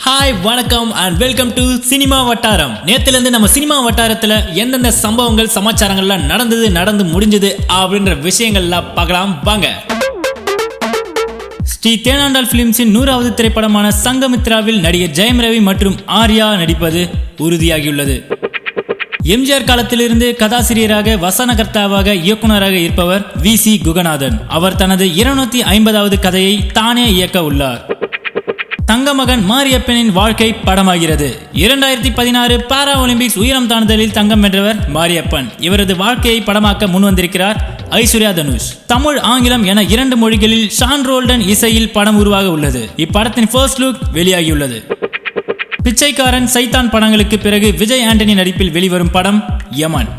Hi வணக்கம் and welcome to cinema வட்டாரம். நேத்திலிருந்து நம்ம சினிமா வட்டாரத்துல எந்தெந்த சம்பவங்கள் சமாச்சாரங்கள்லாம் நடந்து முடிஞ்சது அப்படின்ற விஷயங்கள்லாம் பார்க்கலாம் வாங்க. ஸ்ரீ தேனாண்டாள் பிலிம்ஸின் 100வது திரைப்படமான சங்கமித்ராவில் நடிகர் ஜெயம் ரவி மற்றும் ஆர்யா நடிப்பது உறுதியாகியுள்ளது. எம்ஜிஆர் காலத்திலிருந்து கதாசிரியராக, வசனகர்த்தாவாக, இயக்குநராக இருப்பவர் வி.சி. குகநாதன். அவர் தனது 250வது கதையை தானே இயக்க உள்ளார். தங்கமகன் மாரியப்பனின் வாழ்க்கை படமாகிறது. 2016 பாரா ஒலிம்பிக்ஸ் உயரம் தாண்டுதலில் தங்கம் வென்றவர் மாரியப்பன். இவரது வாழ்க்கையை படமாக்க முன்வந்திருக்கிறார் ஐஸ்வர்யா தனுஷ். தமிழ், ஆங்கிலம் என 2 மொழிகளில் ஷான் ரோல்டன் இசையில் படம் உருவாக உள்ளது. இப்படத்தின் ஃபர்ஸ்ட் லுக் வெளியாகியுள்ளது. பிச்சைக்காரன், சைத்தான் படங்களுக்கு பிறகு விஜய் ஆண்டனி நடிப்பில் வெளிவரும் படம் யமன்.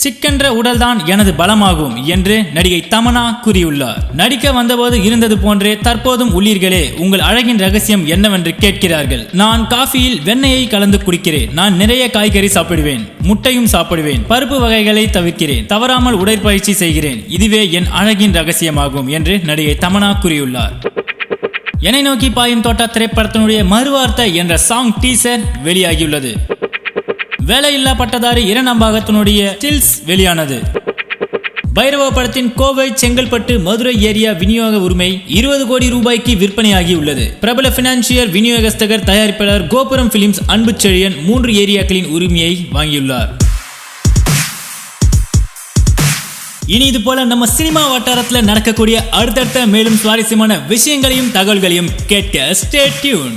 சிக்கென்ற உடல்தான் எனது பலமாகும் என்று நடிகை தமன்னா கூறியுள்ளார். நடிக்க வந்தபோது இருந்தது போன்றே தற்போதும் உள்ளீர்களே, உங்கள் அழகின் ரகசியம் என்னவென்று கேட்கிறார்கள். நான் காஃபியில் வெண்ணெயை கலந்து குடிக்கிறேன். நான் நிறைய காய்கறி சாப்பிடுவேன், முட்டையும் சாப்பிடுவேன், பருப்பு வகைகளை தவிர்க்கிறேன், தவறாமல் உடற்பயிற்சி செய்கிறேன். இதுவே என் அழகின் ரகசியமாகும் என்று நடிகை தமன்னா கூறியுள்ளார். என்னை நோக்கி பாயும் தோட்டா திரைப்படத்தினுடைய மறுவார்த்தை என்ற சாங் டீசர் வெளியாகியுள்ளது. வேலையில்லா பட்டதாரி 2ஆம் பாகத்தினுடைய ஸ்டில்ஸ் வெளியானது. பைரவ படத்தின் கோவை, செங்கல்பட்டு, மதுரை ஏரியா விநியோக உரிமை 20 கோடி ரூபாய்க்கு விற்பனையாகி உள்ளது. பிரபல பினான்சியர், விநியோகஸ்தகர், தயாரிப்பாளர் கோபுரம் பிலிம்ஸ் அன்புச்செழியன் 3 ஏரியாக்களின் உரிமையை வாங்கியுள்ளார். இனி இது போல நம்ம சினிமா வட்டாரத்தில் நடக்கக்கூடிய அடுத்தடுத்த மேலும் சுவாரஸ்யமான விஷயங்களையும் தகவல்களையும் கேட்க ஸ்டே டியூன்.